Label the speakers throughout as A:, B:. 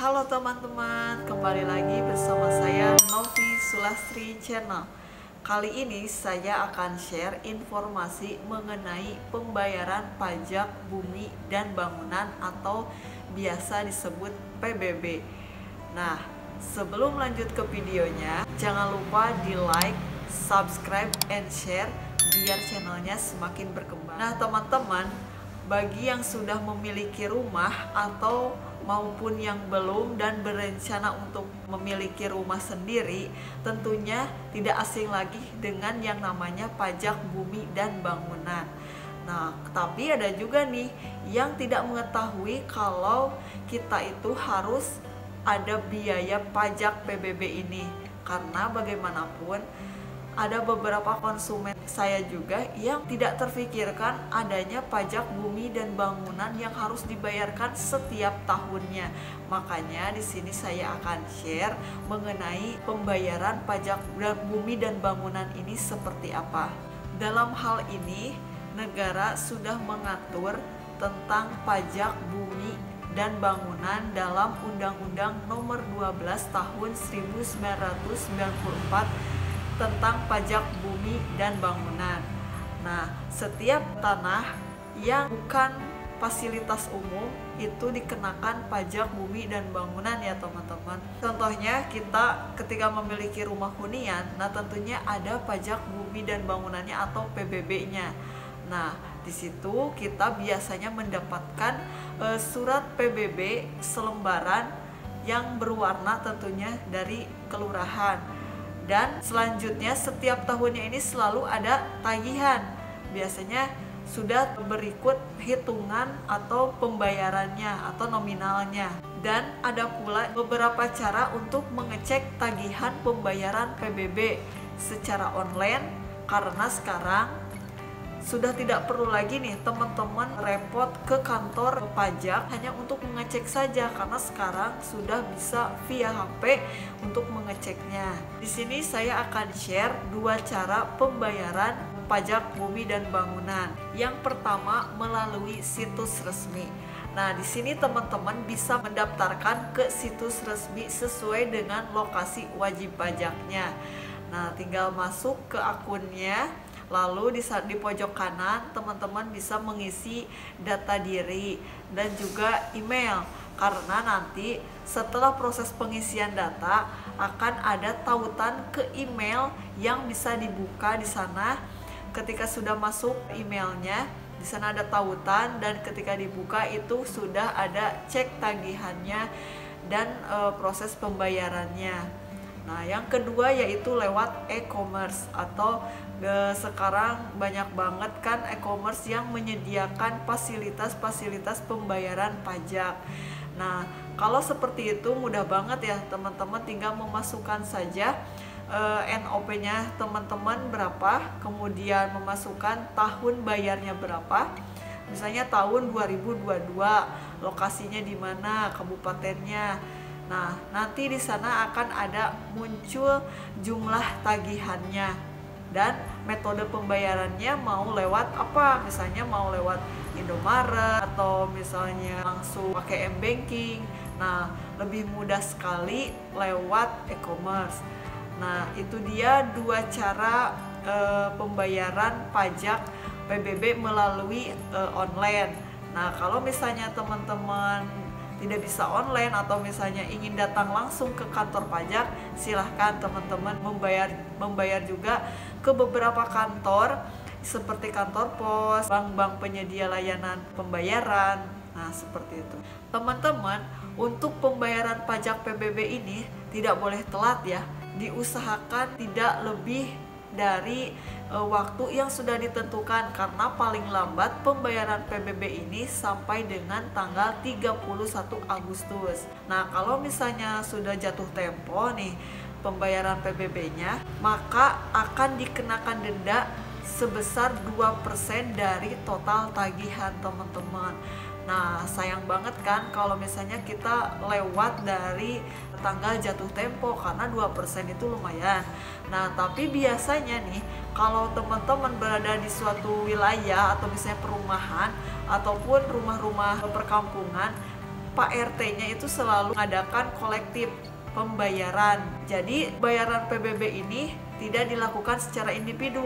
A: Halo teman-teman, kembali lagi bersama saya Novi Sulastri Channel. Kali ini saya akan share informasi mengenai pembayaran pajak bumi dan bangunan atau biasa disebut PBB. Nah, sebelum lanjut ke videonya, jangan lupa di like, subscribe, and share biar channelnya semakin berkembang. Nah teman-teman, bagi yang sudah memiliki rumah atau maupun yang belum dan berencana untuk memiliki rumah sendiri, tentunya tidak asing lagi dengan yang namanya pajak bumi dan bangunan. Nah, tapi ada juga nih yang tidak mengetahui kalau kita itu harus ada biaya pajak PBB ini. Karena bagaimanapun ada beberapa konsumen saya juga yang tidak terfikirkan adanya pajak bumi dan bangunan yang harus dibayarkan setiap tahunnya. Makanya di sini saya akan share mengenai pembayaran pajak bumi dan bangunan ini seperti apa. Dalam hal ini, negara sudah mengatur tentang pajak bumi dan bangunan dalam Undang-Undang Nomor 12 Tahun 1994 tentang pajak bumi dan bangunan. Nah, setiap tanah yang bukan fasilitas umum itu dikenakan pajak bumi dan bangunan ya teman-teman. Contohnya kita ketika memiliki rumah hunian, nah tentunya ada pajak bumi dan bangunannya atau PBB-nya. Nah, di situ kita biasanya mendapatkan surat PBB selembaran yang berwarna tentunya dari kelurahan. Dan selanjutnya setiap tahunnya ini selalu ada tagihan. Biasanya sudah berikut hitungan atau pembayarannya atau nominalnya. Dan ada pula beberapa cara untuk mengecek tagihan pembayaran PBB secara online. Karena sekarang sudah tidak perlu lagi nih teman-teman repot ke kantor pajak hanya untuk mengecek saja, karena sekarang sudah bisa via HP untuk mengeceknya. Di sini saya akan share dua cara pembayaran pajak bumi dan bangunan. Yang pertama melalui situs resmi. Nah, di sini teman-teman bisa mendaftarkan ke situs resmi sesuai dengan lokasi wajib pajaknya. Nah, tinggal masuk ke akunnya. Lalu di pojok kanan teman-teman bisa mengisi data diri dan juga email. Karena nanti setelah proses pengisian data akan ada tautan ke email yang bisa dibuka di sana. Ketika sudah masuk emailnya, di sana ada tautan dan ketika dibuka itu sudah ada cek tagihannya dan proses pembayarannya. Nah, yang kedua yaitu lewat e-commerce atau sekarang banyak banget kan e-commerce yang menyediakan fasilitas-fasilitas pembayaran pajak. Nah, kalau seperti itu mudah banget ya teman-teman, tinggal memasukkan saja NOP-nya teman-teman berapa, kemudian memasukkan tahun bayarnya berapa. Misalnya tahun 2022, lokasinya di mana, kabupatennya. Nah, nanti di sana akan ada muncul jumlah tagihannya dan metode pembayarannya mau lewat apa? Misalnya mau lewat Indomaret atau misalnya langsung pakai M-Banking. Nah, lebih mudah sekali lewat e-commerce. Nah, itu dia dua cara pembayaran pajak PBB melalui online. Nah, kalau misalnya teman-teman tidak bisa online atau misalnya ingin datang langsung ke kantor pajak, silahkan teman-teman membayar juga ke beberapa kantor seperti kantor pos, bank-bank penyedia layanan pembayaran. Nah, seperti itu. Teman-teman, untuk pembayaran pajak PBB ini tidak boleh telat ya. Diusahakan tidak lebih dari waktu yang sudah ditentukan, karena paling lambat pembayaran PBB ini sampai dengan tanggal 31 Agustus. Nah, kalau misalnya sudah jatuh tempo nih pembayaran PBB-nya, maka akan dikenakan denda sebesar 2% dari total tagihan teman-teman. Nah, sayang banget kan kalau misalnya kita lewat dari tanggal jatuh tempo, karena 2% itu lumayan. Nah, tapi biasanya nih kalau teman-teman berada di suatu wilayah atau misalnya perumahan ataupun rumah-rumah perkampungan, Pak RT-nya itu selalu mengadakan kolektif pembayaran. Jadi bayaran PBB ini tidak dilakukan secara individu,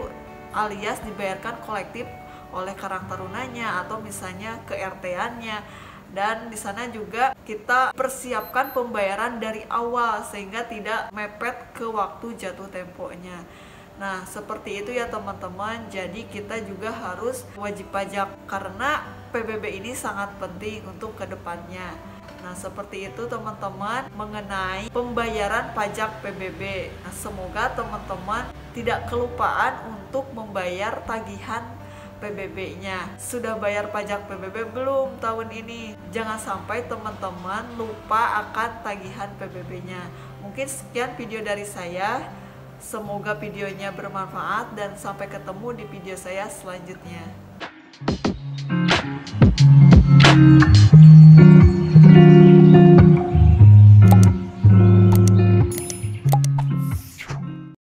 A: alias dibayarkan kolektif oleh Karang Tarunanya atau misalnya ke RT-annya. Dan di sana juga kita persiapkan pembayaran dari awal sehingga tidak mepet ke waktu jatuh temponya. Nah, seperti itu ya teman-teman. Jadi kita juga harus wajib pajak karena PBB ini sangat penting untuk kedepannya. Nah, seperti itu teman-teman mengenai pembayaran pajak PBB. Nah, semoga teman-teman tidak kelupaan untuk membayar tagihan PBB-nya. Sudah bayar pajak PBB belum tahun ini? Jangan sampai teman-teman lupa akan tagihan PBB-nya. Mungkin sekian video dari saya. Semoga videonya bermanfaat dan sampai ketemu di video saya selanjutnya.